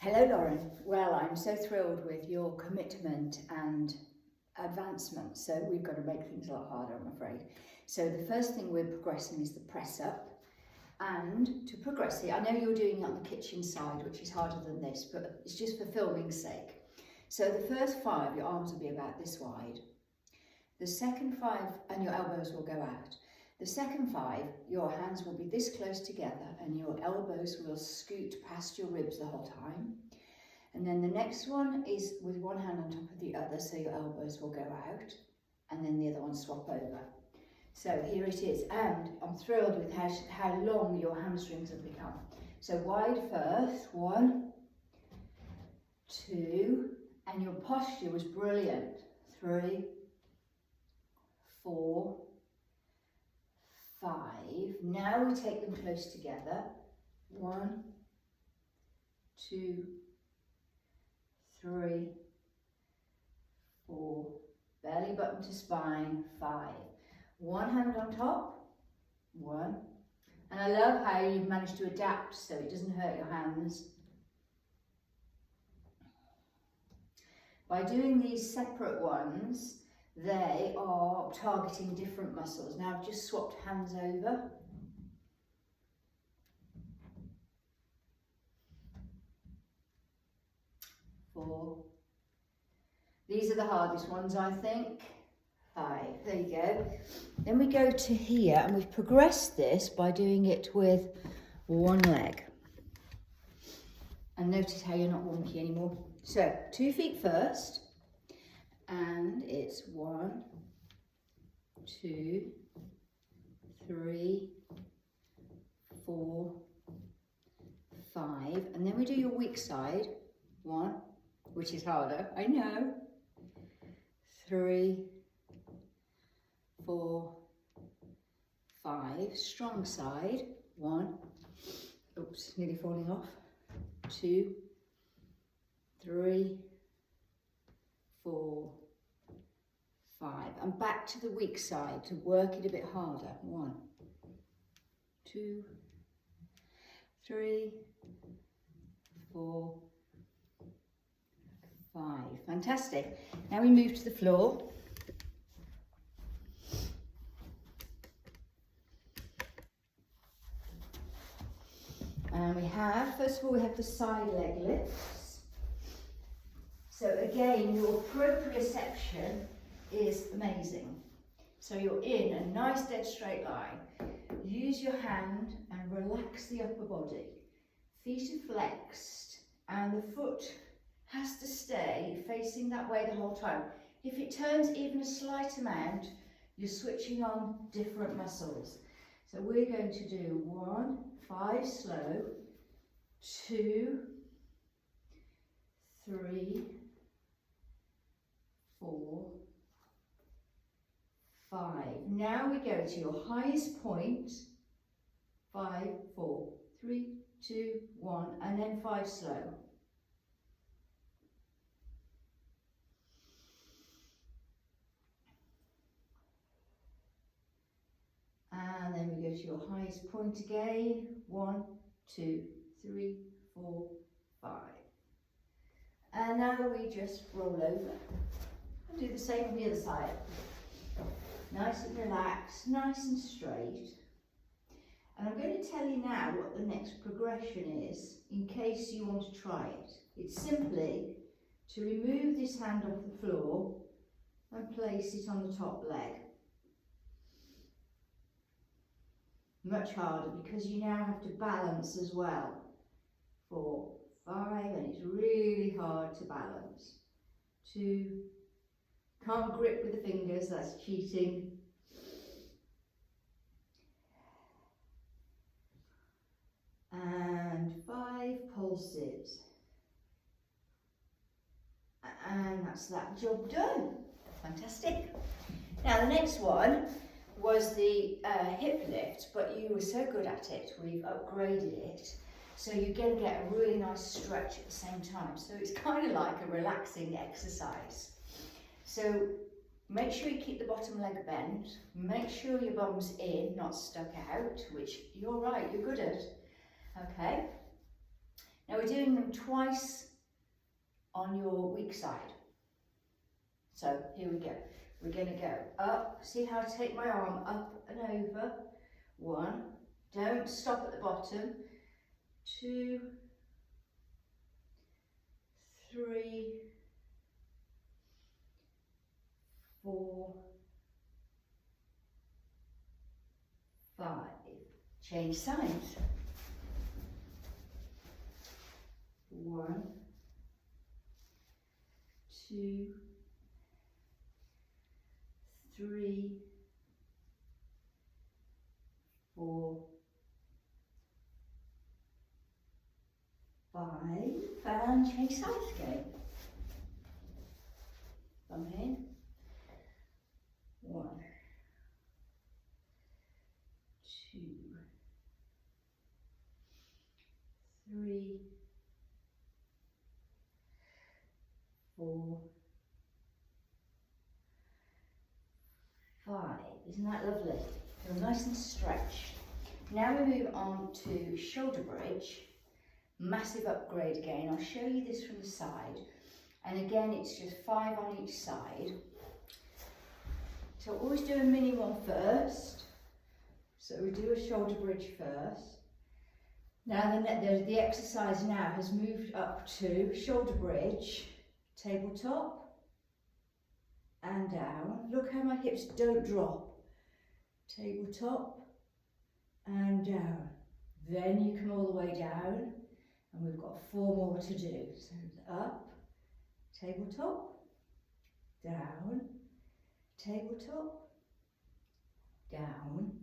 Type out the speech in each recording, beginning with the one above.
Hello Lauren. Well, I'm so thrilled with your commitment and advancement, so we've got to make things a lot harder, I'm afraid. So the first thing we're progressing is the press up, and to progress it, I know you're doing it on the kitchen side, which is harder than this, but it's just for filming's sake. So the first 5, your arms will be about this wide. The second 5, and your elbows will go out. The second 5, your hands will be this close together and your elbows will scoot past your ribs the whole time. And then the next one is with one hand on top of the other, so your elbows will go out, and then the other one swap over. So here it is, and I'm thrilled with how long your hamstrings have become. So wide first, 1, 2, and your posture was brilliant. 3, 4, 5. Now we take them close together. 1, 2, 3, 4. Belly button to spine. 5. One hand on top. 1. And I love how you've managed to adapt so it doesn't hurt your hands. By doing these separate ones, they are targeting different muscles. Now I've just swapped hands over. Four. These are the hardest ones, I think. 5. There you go. Then we go to here, and we've progressed this by doing it with one leg. And notice how you're not wonky anymore. So 2 feet first. And it's 1, 2, 3, 4, 5, and then we do your weak side. 1, which is harder, I know. 3, 4, 5, strong side. 1, oops, nearly falling off. 2, 3, 4, 5, and back to the weak side to work it a bit harder. 1, 2, 3, 4, 5. Fantastic. Now we move to the floor. And we have, first of all, we have the side leg lifts. So again, your proprioception is amazing. So you're in a nice dead straight line. Use your hand and relax the upper body. Feet are flexed and the foot has to stay facing that way the whole time. If it turns even a slight amount, you're switching on different muscles. So we're going to do 1, 5 slow, 2, 3, 4, 5. Now we go to your highest point. 5, 4, 3, 2, 1, and then 5 slow. And then we go to your highest point again. 1, 2, 3, 4, 5. And now we just roll over. And do the same on the other side. Nice and relaxed, nice and straight. And I'm going to tell you now what the next progression is, in case you want to try it. It's simply to remove this hand off the floor and place it on the top leg. Much harder because you now have to balance as well. 4, 5, and it's really hard to balance. 2, can't grip with the fingers, that's cheating. And 5 pulses. And that's that job done. Fantastic. Now the next one was the hip lift, but you were so good at it, we've upgraded it. So you're going to get a really nice stretch at the same time. So it's kind of like a relaxing exercise. So make sure you keep the bottom leg bent. Make sure your bum's in, not stuck out, which you're right, you're good at. Okay. Now we're doing them twice on your weak side. So here we go. We're going to go up. See how I take my arm up and over. 1. Don't stop at the bottom. 2, 3, 4, 5. Change sides. 1, 2, 3, 4, 5, and change sides again. Thumb in. 1, 2, 3, 4, 5. Isn't that lovely? Feel nice and stretched. Now we move on to shoulder bridge. Massive upgrade again. I'll show you this from the side. And again, it's just 5 on each side. So always do a mini one first. So we do a shoulder bridge first. Now the exercise now has moved up to shoulder bridge, tabletop and down. Look how my hips don't drop. Tabletop and down. Then you come all the way down, and we've got 4 more to do. So up, tabletop, down, tabletop, down,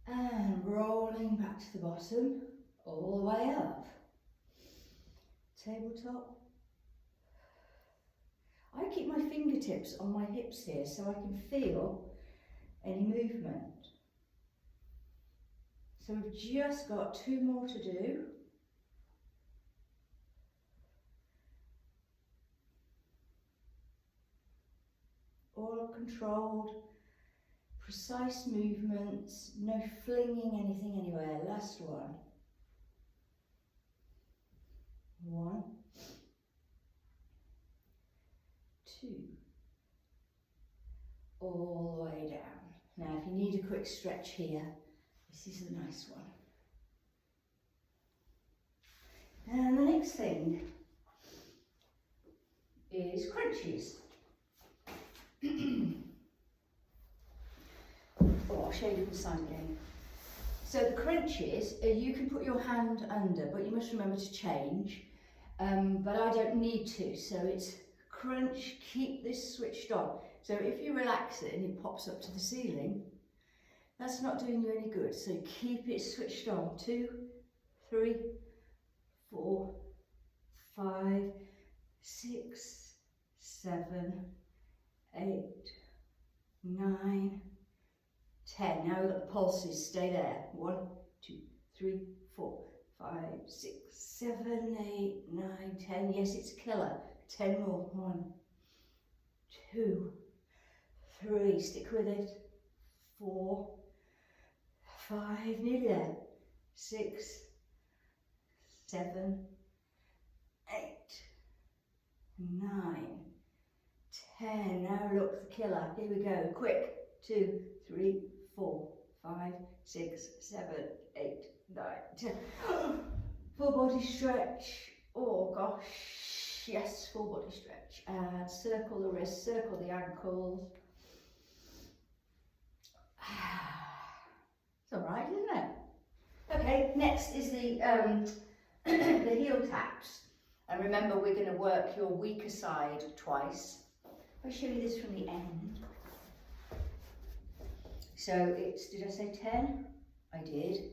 and rolling back to the bottom, all the way up. Tabletop. I keep my fingertips on my hips here so I can feel any movement. So we've just got 2 more to do. All controlled, precise movements, no flinging anything anywhere. Last one. 1, 2, all the way down. Now if you need a quick stretch here, this is a nice one. And the next thing is crunches. Oh, I'll show you from the side again. So the crunches, you can put your hand under, but you must remember to change. But I don't need to, so it's crunch, keep this switched on. So if you relax it and it pops up to the ceiling, that's not doing you any good. So keep it switched on. 2, 3, 4, 5, 6, 7, 8, 9, 10. Now we've got the pulses, stay there. 1, 2, 3, 4, 5, 6, 7, 8, 9, 10. Yes, it's a killer. 10 more. 1, 2, 3. Stick with it. 4, 5. Nearly there. 6, 7, 8, 9, 10. Now look, the killer. Here we go. Quick. 2, 3, 4, 5, 6, 7, 8, 9, 10. Full body stretch. Oh gosh. Yes, full body stretch. And circle the wrists, circle the ankles. It's alright, isn't it? Okay, next is the the heel taps. And remember, we're going to work your weaker side twice. I'll show you this from the end. So it's, did I say 10? I did.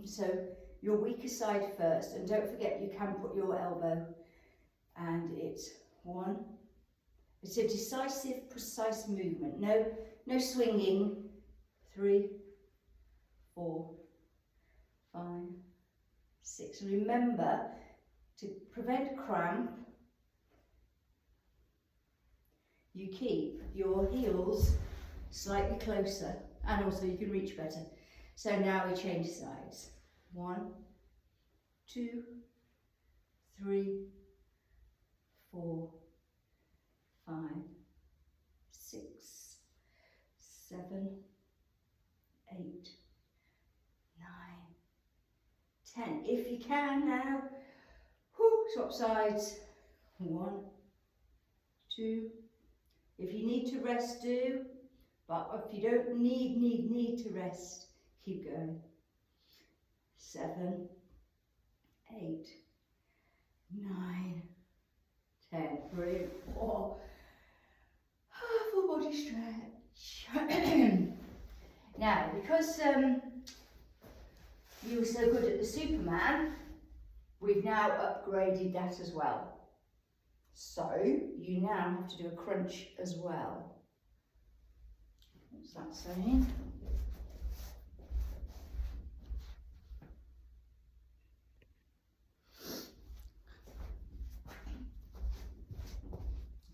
So your weaker side first, and don't forget you can put your elbow, and it's 1. It's a decisive, precise movement. No swinging. 3, 4, 5, 6. Remember, to prevent cramp, you keep your heels slightly closer, and also you can reach better. So now we change sides. 1, 2, 3, 4, 5, 6, 7, 8, 9, 10. If you can now, swap sides. 1, 2. If you need to rest, do. But if you don't need to rest, keep going. 7, 8, 9, 10. Brilliant. 4. Full body stretch. Now, because you were so good at the Superman, we've now upgraded that as well. So you now have to do a crunch as well. What's that saying?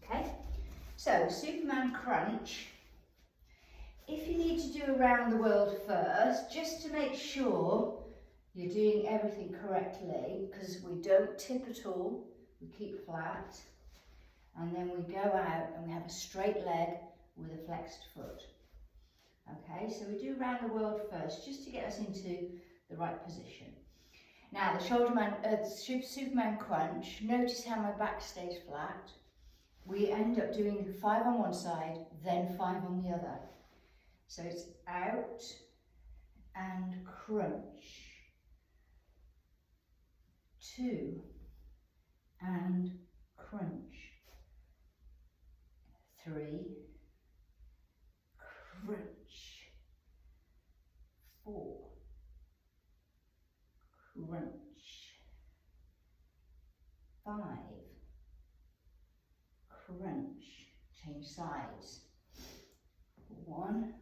Okay, so Superman crunch. If you need to do around the world first, just to make sure you're doing everything correctly, because we don't tip at all, we keep flat, and then we go out and we have a straight leg with a flexed foot. Okay, so we do around the world first, just to get us into the right position. Now the Superman crunch, notice how my back stays flat. We end up doing 5 on one side, then 5 on the other. So it's out and crunch, 2 and crunch, 3, crunch, 4, crunch, 5, crunch, change sides, 1,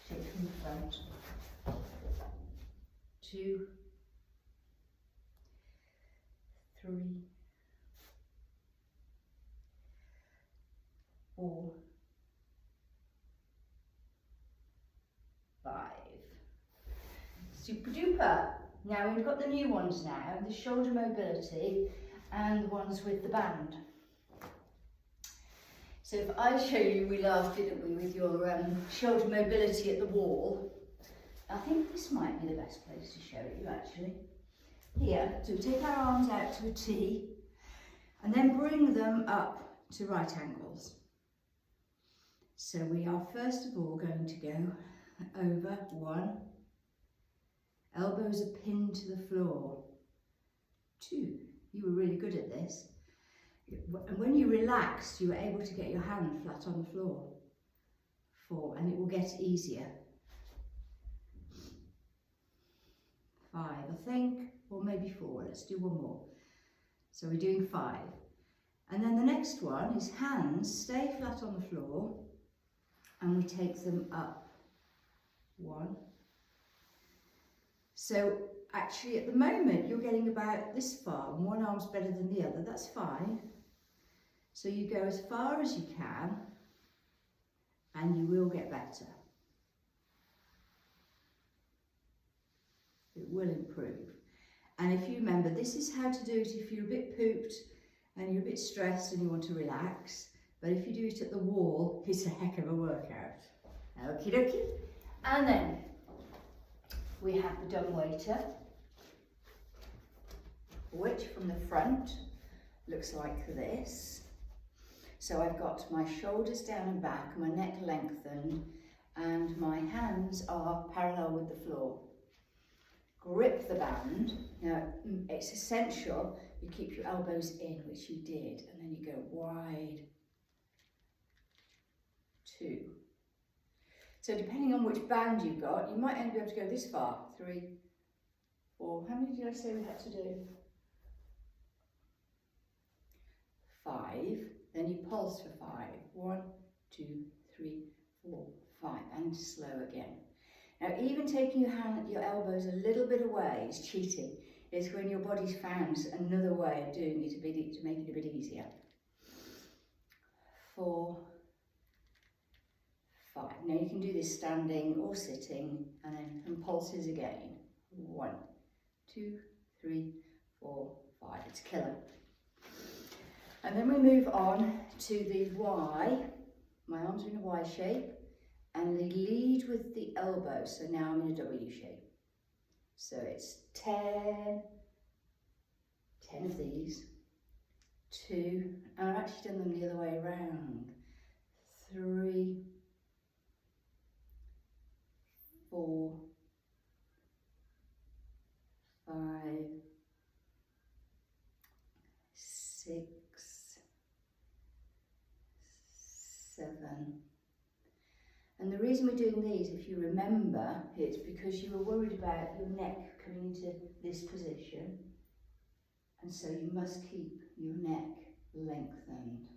shake from the front, 2, 3, 4, 5. Super duper. Now we've got the new ones now, the shoulder mobility and the ones with the band. So if I show you, we laughed, didn't we, with your shoulder mobility at the wall. I think this might be the best place to show you actually. Here, so we take our arms out to a T and then bring them up to right angles. So we are first of all going to go over 1, elbows are pinned to the floor, 2, you were really good at this, and when you relaxed you were able to get your hand flat on the floor, 4, and it will get easier, 5 I think, or maybe 4, let's do one more. So we're doing 5, and then the next one is hands stay flat on the floor and we take them up, 1. So actually at the moment you're getting about this far and one arm's better than the other, that's fine. So you go as far as you can and you will get better. It will improve. And if you remember, this is how to do it if you're a bit pooped and you're a bit stressed and you want to relax. But if you do it at the wall, it's a heck of a workout. Okie dokie. And then we have the dumbwaiter, which from the front looks like this. So I've got my shoulders down and back, my neck lengthened, and my hands are parallel with the floor. Grip the band. Now it's essential you keep your elbows in, which you did, and then you go wide, 2. So depending on which band you've got, you might only be able to go this far, 3, 4, how many did I say we had to do? 5, then you pulse for 5, 1, 2, 3, 4, 5, and slow again. Now even taking your elbows a little bit away is cheating. It's when your body's found another way of doing it to make it a bit easier. 4, 5. Now you can do this standing or sitting and then pulses again. 1, 2, 3, 4, 5. It's a killer. And then we move on to the Y. My arms are in a Y shape, and they lead with the elbow. So now I'm in a W shape. So it's 10 of these, 2, and I've actually done them the other way around. 3, 4, 5, 6, 7. And the reason we're doing these, if you remember, it's because you were worried about your neck coming into this position. And so you must keep your neck lengthened.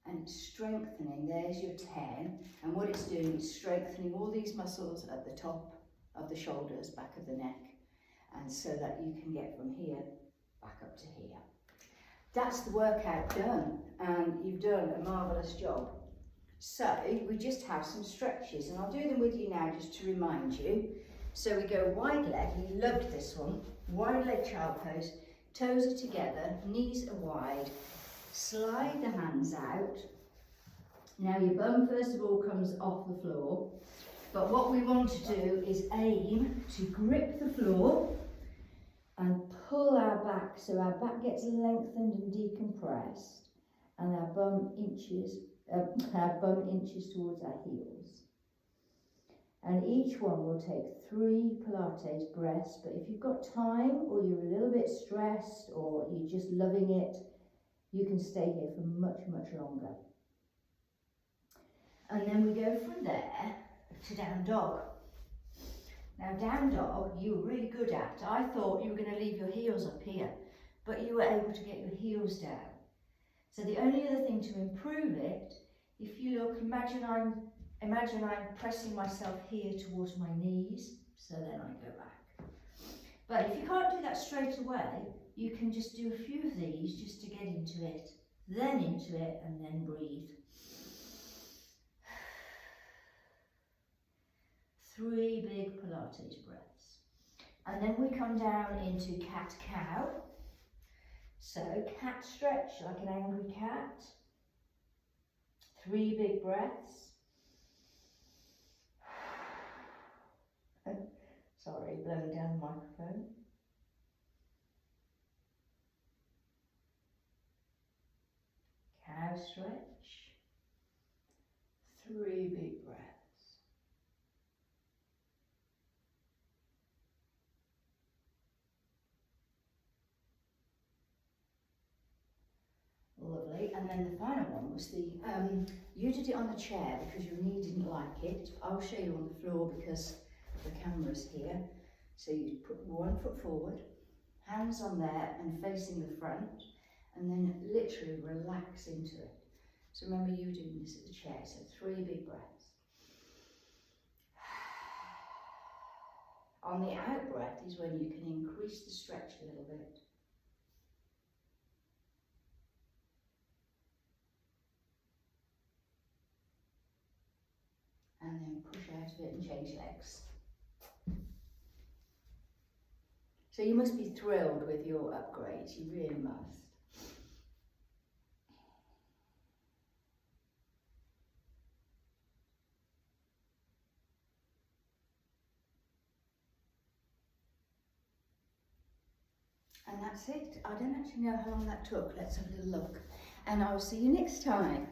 And it's strengthening, there's your 10. And what it's doing is strengthening all these muscles at the top of the shoulders, back of the neck. And so that you can get from here back up to here. That's the workout done, and you've done a marvellous job. So we just have some stretches, and I'll do them with you now just to remind you. So we go wide leg, you loved this one, wide leg child pose, toes are together, knees are wide, slide the hands out. Now your bum first of all comes off the floor, but what we want to do is aim to grip the floor and pull our back so our back gets lengthened and decompressed, and our bum inches towards our heels. And each one will take 3 Pilates breaths, but if you've got time or you're a little bit stressed or you're just loving it, you can stay here for much, much longer. And then we go from there to down dog. Now down dog you were really good at. I thought you were going to leave your heels up here, but you were able to get your heels down. So the only other thing to improve it, if you look, imagine I'm pressing myself here towards my knees, so then I go back. But if you can't do that straight away, you can just do a few of these just to get into it, then into it, and then breathe. 3 big Pilates breaths. And then we come down into cat-cow. So cat stretch like an angry cat. 3 big breaths. Sorry, blowing down the microphone. Cow stretch. 3 big breaths. Lovely, and then the final one was the, you did it on the chair because your knee didn't like it. I'll show you on the floor because the camera's here. So you put 1 foot forward, hands on there and facing the front, and then literally relax into it. So remember you doing this at the chair, so 3 big breaths. On the out breath is when you can increase the stretch a little bit. And then push out of it and change legs. So you must be thrilled with your upgrades, you really must. And that's it. I don't actually know how long that took. Let's have a little look. And I'll see you next time.